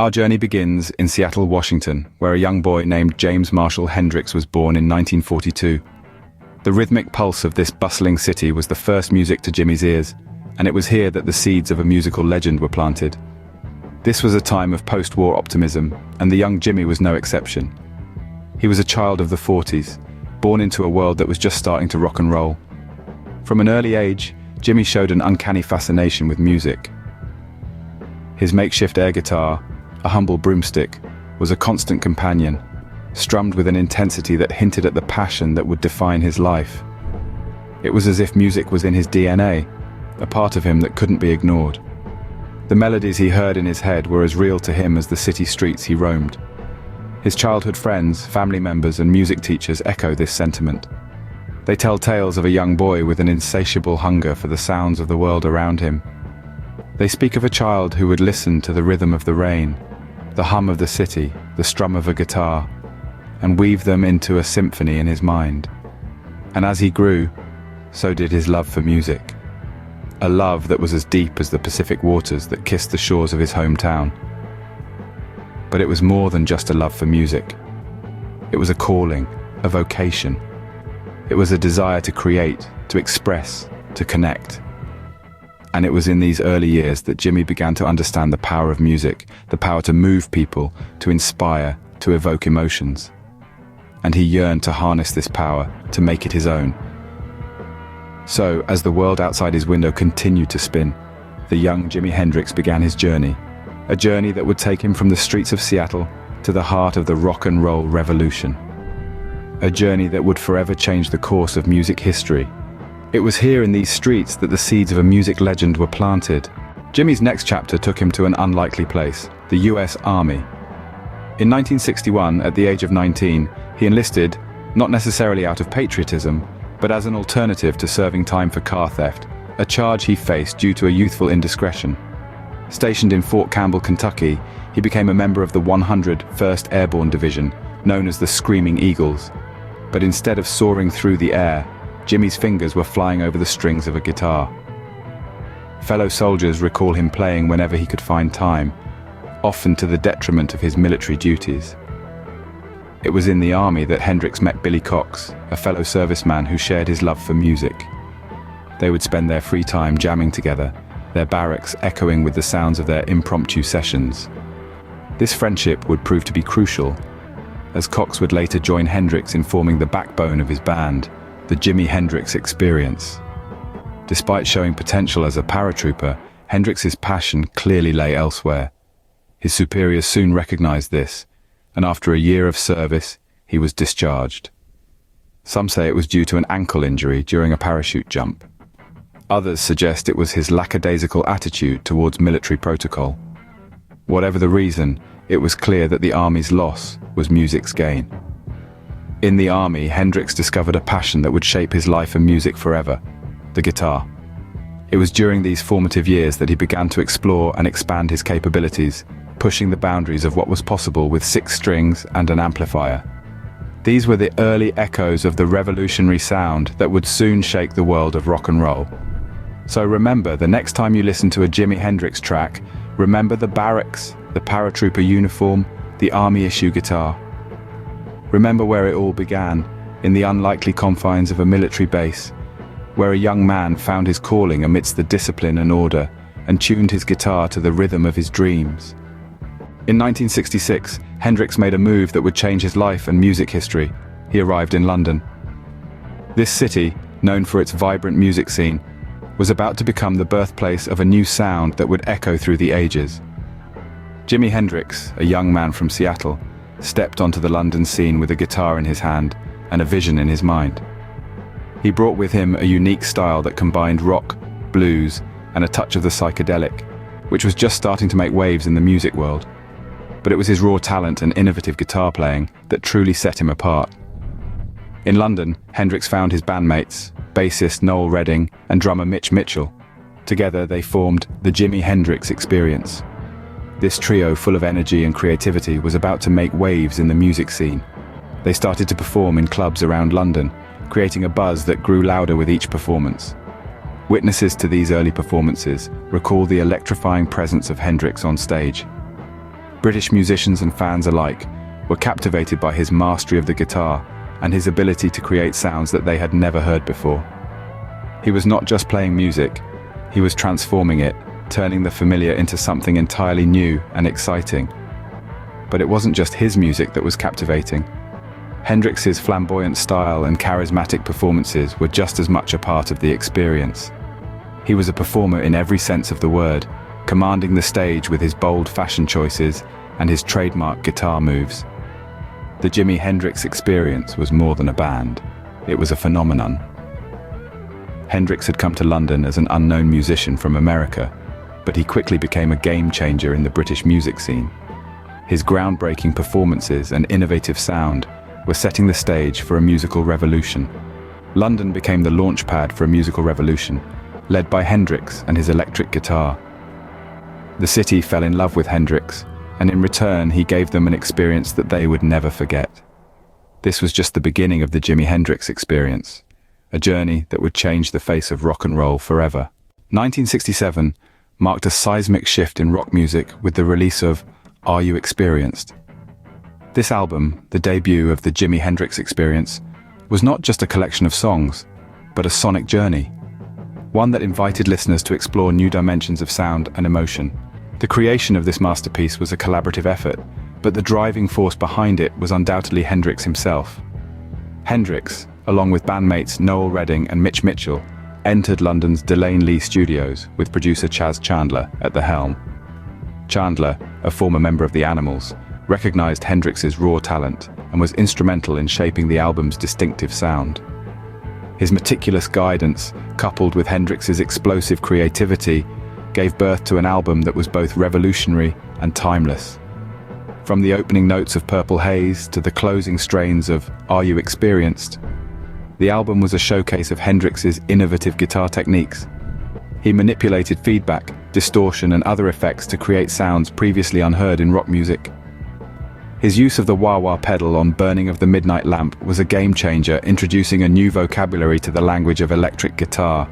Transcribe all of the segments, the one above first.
Our journey begins in Seattle, Washington, where a young boy named James Marshall Hendrix was born in 1942. The rhythmic pulse of this bustling city was the first music to Jimmy's ears, and it was here that the seeds of a musical legend were planted. This was a time of post-war optimism, and the young Jimmy was no exception. He was a child of the 40s, born into a world that was just starting to rock and roll. From an early age, Jimmy showed an uncanny fascination with music. His makeshift air guitar, a humble broomstick, was a constant companion, strummed with an intensity that hinted at the passion that would define his life. It was as if music was in his DNA, a part of him that couldn't be ignored. The melodies he heard in his head were as real to him as the city streets he roamed. His childhood friends, family members, and music teachers echo this sentiment. They tell tales of a young boy with an insatiable hunger for the sounds of the world around him. They speak of a child who would listen to the rhythm of the rain, the hum of the city, the strum of a guitar, and weave them into a symphony in his mind. And as he grew, so did his love for music. A love that was as deep as the Pacific waters that kissed the shores of his hometown. But it was more than just a love for music. It was a calling, a vocation. It was a desire to create, to express, to connect. And it was in these early years that Jimmy began to understand the power of music, the power to move people, to inspire, to evoke emotions. And he yearned to harness this power, to make it his own. So, as the world outside his window continued to spin, the young Jimi Hendrix began his journey, a journey that would take him from the streets of Seattle to the heart of the rock and roll revolution. A journey that would forever change the course of music history. It was here in these streets that the seeds of a music legend were planted. Jimmy's next chapter took him to an unlikely place, the US Army. In 1961, at the age of 19, he enlisted, not necessarily out of patriotism, but as an alternative to serving time for car theft, a charge he faced due to a youthful indiscretion. Stationed in Fort Campbell, Kentucky, he became a member of the 101st Airborne Division, known as the Screaming Eagles. But instead of soaring through the air, Jimmy's fingers were flying over the strings of a guitar. Fellow soldiers recall him playing whenever he could find time, often to the detriment of his military duties. It was in the army that Hendrix met Billy Cox, a fellow serviceman who shared his love for music. They would spend their free time jamming together, their barracks echoing with the sounds of their impromptu sessions. This friendship would prove to be crucial, as Cox would later join Hendrix in forming the backbone of his band, the Jimi Hendrix Experience. Despite showing potential as a paratrooper, Hendrix's passion clearly lay elsewhere. His superiors soon recognized this, and after a year of service, he was discharged. Some say it was due to an ankle injury during a parachute jump. Others suggest it was his lackadaisical attitude towards military protocol. Whatever the reason, it was clear that the Army's loss was music's gain. In the Army, Hendrix discovered a passion that would shape his life and music forever: the guitar. It was during these formative years that he began to explore and expand his capabilities, pushing the boundaries of what was possible with 6 strings and an amplifier. These were the early echoes of the revolutionary sound that would soon shake the world of rock and roll. So remember, the next time you listen to a Jimi Hendrix track, remember the barracks, the paratrooper uniform, the Army issue guitar. Remember where it all began, in the unlikely confines of a military base, where a young man found his calling amidst the discipline and order, and tuned his guitar to the rhythm of his dreams. In 1966, Hendrix made a move that would change his life and music history. He arrived in London. This city, known for its vibrant music scene, was about to become the birthplace of a new sound that would echo through the ages. Jimi Hendrix, a young man from Seattle, stepped onto the London scene with a guitar in his hand and a vision in his mind. He brought with him a unique style that combined rock, blues, and a touch of the psychedelic, which was just starting to make waves in the music world. But it was his raw talent and innovative guitar playing that truly set him apart. In London, Hendrix found his bandmates, bassist Noel Redding and drummer Mitch Mitchell. Together they formed the Jimi Hendrix Experience. This trio, full of energy and creativity, was about to make waves in the music scene. They started to perform in clubs around London, creating a buzz that grew louder with each performance. Witnesses to these early performances recall the electrifying presence of Hendrix on stage. British musicians and fans alike were captivated by his mastery of the guitar and his ability to create sounds that they had never heard before. He was not just playing music, he was transforming it, turning the familiar into something entirely new and exciting. But it wasn't just his music that was captivating. Hendrix's flamboyant style and charismatic performances were just as much a part of the experience. He was a performer in every sense of the word, commanding the stage with his bold fashion choices and his trademark guitar moves. The Jimi Hendrix Experience was more than a band, it was a phenomenon. Hendrix had come to London as an unknown musician from America, but he quickly became a game changer in the British music scene. His groundbreaking performances and innovative sound were setting the stage for a musical revolution. London became the launchpad for a musical revolution, led by Hendrix and his electric guitar. The city fell in love with Hendrix, and in return he gave them an experience that they would never forget. This was just the beginning of the Jimi Hendrix Experience, a journey that would change the face of rock and roll forever. 1967 marked a seismic shift in rock music with the release of Are You Experienced? This album, the debut of the Jimi Hendrix Experience, was not just a collection of songs, but a sonic journey, one that invited listeners to explore new dimensions of sound and emotion. The creation of this masterpiece was a collaborative effort, but the driving force behind it was undoubtedly Hendrix himself. Hendrix, along with bandmates Noel Redding and Mitch Mitchell, entered London's Delane Lee Studios with producer Chaz Chandler at the helm. Chandler, a former member of the Animals, recognized Hendrix's raw talent and was instrumental in shaping the album's distinctive sound. His meticulous guidance, coupled with Hendrix's explosive creativity, gave birth to an album that was both revolutionary and timeless. From the opening notes of Purple Haze to the closing strains of Are You Experienced? The album was a showcase of Hendrix's innovative guitar techniques. He manipulated feedback, distortion, and other effects to create sounds previously unheard in rock music. His use of the wah-wah pedal on Burning of the Midnight Lamp was a game-changer, introducing a new vocabulary to the language of electric guitar.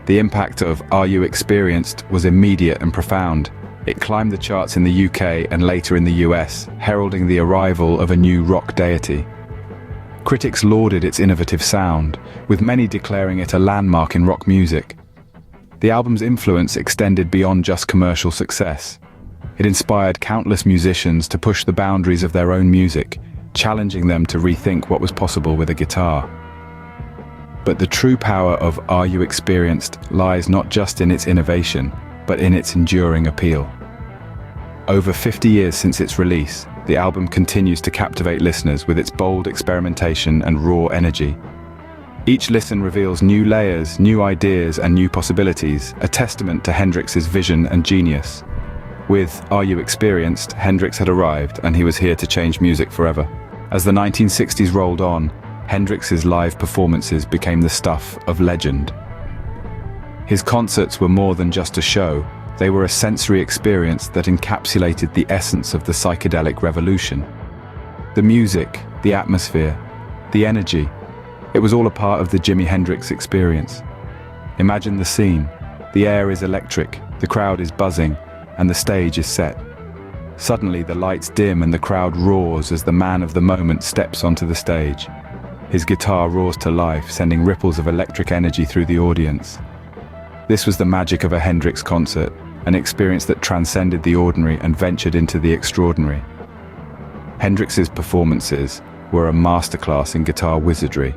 The impact of Are You Experienced was immediate and profound. It climbed the charts in the UK and later in the US, heralding the arrival of a new rock deity. Critics lauded its innovative sound, with many declaring it a landmark in rock music. The album's influence extended beyond just commercial success. It inspired countless musicians to push the boundaries of their own music, challenging them to rethink what was possible with a guitar. But the true power of Are You Experienced lies not just in its innovation, but in its enduring appeal. Over 50 years since its release, the album continues to captivate listeners with its bold experimentation and raw energy. Each listen reveals new layers, new ideas, and new possibilities, a testament to Hendrix's vision and genius. With Are You Experienced, Hendrix had arrived, and he was here to change music forever. As the 1960s rolled on, Hendrix's live performances became the stuff of legend. His concerts were more than just a show, they were a sensory experience that encapsulated the essence of the psychedelic revolution. The music, the atmosphere, the energy, it was all a part of the Jimi Hendrix Experience. Imagine the scene. The air is electric, the crowd is buzzing, and the stage is set. Suddenly the lights dim and the crowd roars as the man of the moment steps onto the stage. His guitar roars to life, sending ripples of electric energy through the audience. This was the magic of a Hendrix concert, an experience that transcended the ordinary and ventured into the extraordinary. Hendrix's performances were a masterclass in guitar wizardry.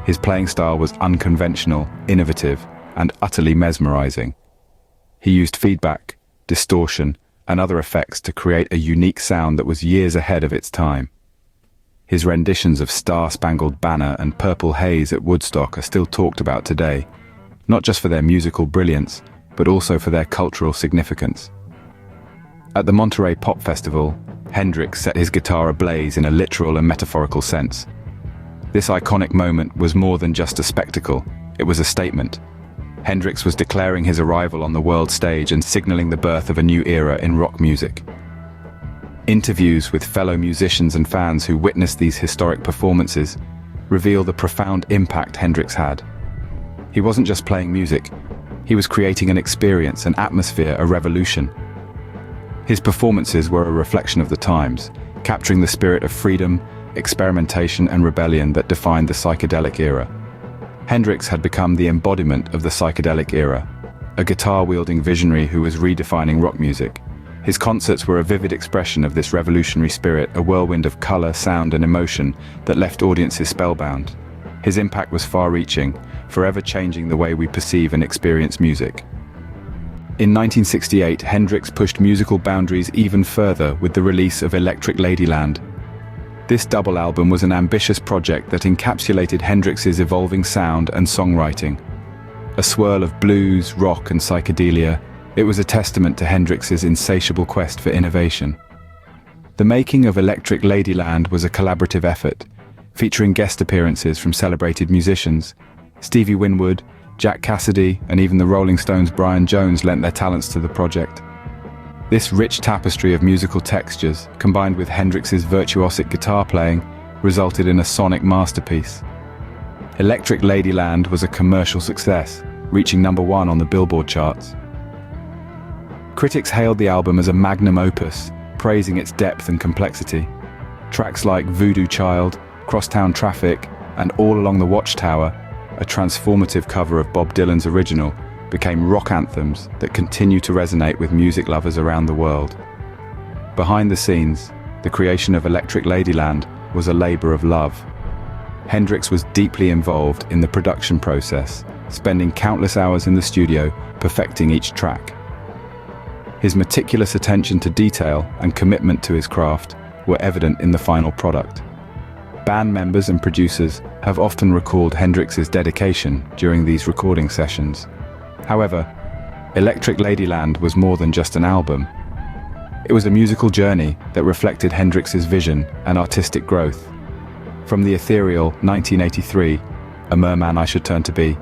His playing style was unconventional, innovative, and utterly mesmerizing. He used feedback, distortion, and other effects to create a unique sound that was years ahead of its time. His renditions of Star-Spangled Banner and Purple Haze at Woodstock are still talked about today, not just for their musical brilliance, but also for their cultural significance. At the Monterey Pop Festival, Hendrix set his guitar ablaze in a literal and metaphorical sense. This iconic moment was more than just a spectacle, it was a statement. Hendrix was declaring his arrival on the world stage and signaling the birth of a new era in rock music. Interviews with fellow musicians and fans who witnessed these historic performances reveal the profound impact Hendrix had. He wasn't just playing music, he was creating an experience, an atmosphere, a revolution. His performances were a reflection of the times, capturing the spirit of freedom, experimentation and rebellion that defined the psychedelic era. Hendrix had become the embodiment of the psychedelic era, a guitar-wielding visionary who was redefining rock music. His concerts were a vivid expression of this revolutionary spirit, a whirlwind of color, sound and emotion that left audiences spellbound. His impact was far-reaching, forever changing the way we perceive and experience music. In 1968, Hendrix pushed musical boundaries even further with the release of Electric Ladyland. This double album was an ambitious project that encapsulated Hendrix's evolving sound and songwriting. A swirl of blues, rock and psychedelia, it was a testament to Hendrix's insatiable quest for innovation. The making of Electric Ladyland was a collaborative effort, featuring guest appearances from celebrated musicians. Stevie Winwood, Jack Cassidy, and even the Rolling Stones' Brian Jones lent their talents to the project. This rich tapestry of musical textures, combined with Hendrix's virtuosic guitar playing, resulted in a sonic masterpiece. Electric Ladyland was a commercial success, reaching #1 on the Billboard charts. Critics hailed the album as a magnum opus, praising its depth and complexity. Tracks like Voodoo Child, Crosstown Traffic, and All Along the Watchtower, a transformative cover of Bob Dylan's original, became rock anthems that continue to resonate with music lovers around the world. Behind the scenes, the creation of Electric Ladyland was a labor of love. Hendrix was deeply involved in the production process, spending countless hours in the studio perfecting each track. His meticulous attention to detail and commitment to his craft were evident in the final product. Band members and producers have often recalled Hendrix's dedication during these recording sessions. However, Electric Ladyland was more than just an album. It was a musical journey that reflected Hendrix's vision and artistic growth. From the ethereal 1983, A Merman I Should Turn to Be,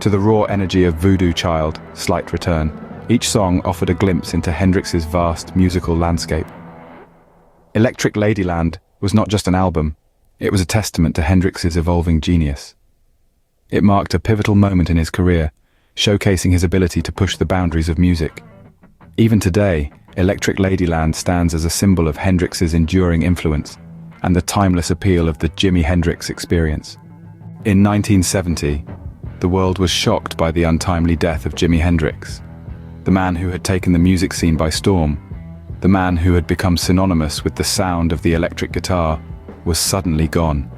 to the raw energy of Voodoo Child, Slight Return, each song offered a glimpse into Hendrix's vast musical landscape. Electric Ladyland was not just an album, it was a testament to Hendrix's evolving genius. It marked a pivotal moment in his career, showcasing his ability to push the boundaries of music. Even today, Electric Ladyland stands as a symbol of Hendrix's enduring influence and the timeless appeal of the Jimi Hendrix Experience. In 1970, the world was shocked by the untimely death of Jimi Hendrix, the man who had taken the music scene by storm, the man who had become synonymous with the sound of the electric guitar, was suddenly gone.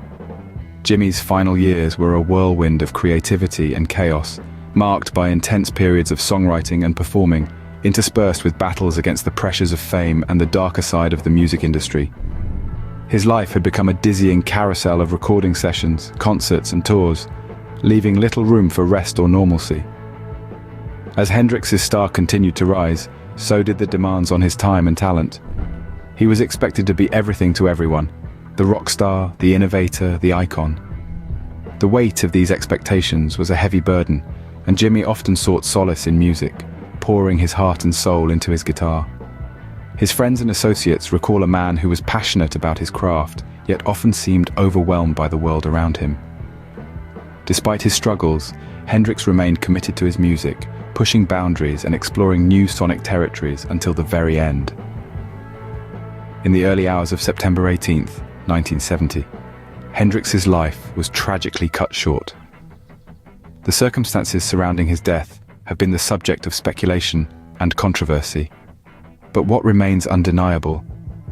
Jimi's final years were a whirlwind of creativity and chaos, marked by intense periods of songwriting and performing, interspersed with battles against the pressures of fame and the darker side of the music industry. His life had become a dizzying carousel of recording sessions, concerts and tours, leaving little room for rest or normalcy. As Hendrix's star continued to rise, so did the demands on his time and talent. He was expected to be everything to everyone, the rock star, the innovator, the icon. The weight of these expectations was a heavy burden, and Jimi often sought solace in music, pouring his heart and soul into his guitar. His friends and associates recall a man who was passionate about his craft, yet often seemed overwhelmed by the world around him. Despite his struggles, Hendrix remained committed to his music, pushing boundaries and exploring new sonic territories until the very end. In the early hours of September 18th, 1970, Hendrix's life was tragically cut short. The circumstances surrounding his death have been the subject of speculation and controversy, but what remains undeniable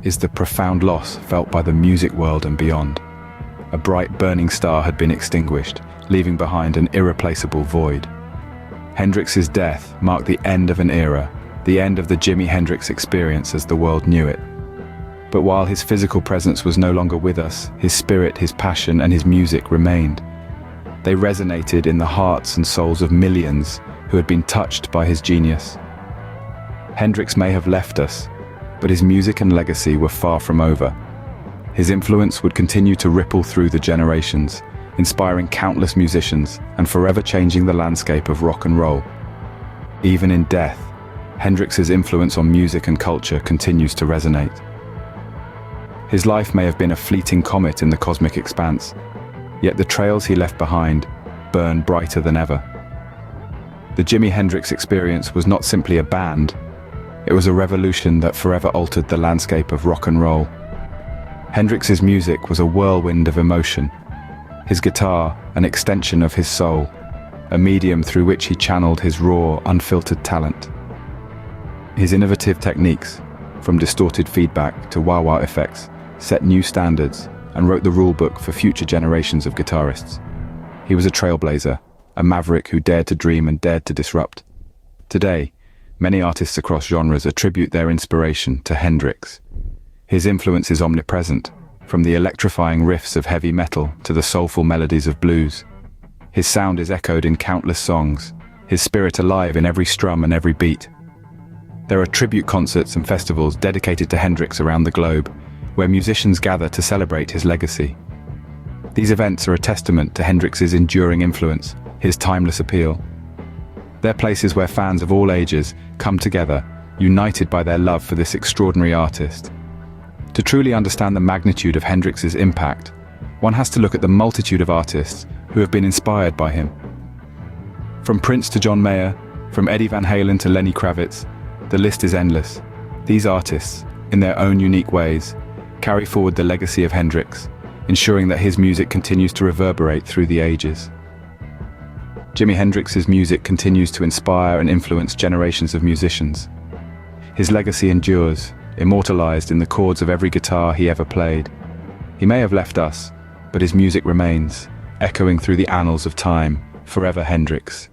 is the profound loss felt by the music world and beyond. A bright burning star had been extinguished, leaving behind an irreplaceable void. Hendrix's death marked the end of an era, the end of the Jimi Hendrix Experience as the world knew it. But while his physical presence was no longer with us, his spirit, his passion, and his music remained. They resonated in the hearts and souls of millions who had been touched by his genius. Hendrix may have left us, but his music and legacy were far from over. His influence would continue to ripple through the generations, inspiring countless musicians and forever changing the landscape of rock and roll. Even in death, Hendrix's influence on music and culture continues to resonate. His life may have been a fleeting comet in the cosmic expanse, yet the trails he left behind burn brighter than ever. The Jimi Hendrix Experience was not simply a band, It was a revolution that forever altered the landscape of rock and roll. Hendrix's music was a whirlwind of emotion. His guitar, an extension of his soul, a medium through which he channeled his raw, unfiltered talent. His innovative techniques, from distorted feedback to wah-wah effects, set new standards and wrote the rulebook for future generations of guitarists. He was a trailblazer, a maverick who dared to dream and dared to disrupt. Today, many artists across genres attribute their inspiration to Hendrix. His influence is omnipresent, from the electrifying riffs of heavy metal to the soulful melodies of blues. His sound is echoed in countless songs, his spirit alive in every strum and every beat. There are tribute concerts and festivals dedicated to Hendrix around the globe, where musicians gather to celebrate his legacy. These events are a testament to Hendrix's enduring influence, his timeless appeal. They're places where fans of all ages come together, united by their love for this extraordinary artist. To truly understand the magnitude of Hendrix's impact, one has to look at the multitude of artists who have been inspired by him. From Prince to John Mayer, from Eddie Van Halen to Lenny Kravitz, the list is endless. These artists, in their own unique ways, carry forward the legacy of Hendrix, ensuring that his music continues to reverberate through the ages. Jimi Hendrix's music continues to inspire and influence generations of musicians. His legacy endures, immortalized in the chords of every guitar he ever played. He may have left us, but his music remains, echoing through the annals of time, forever Hendrix.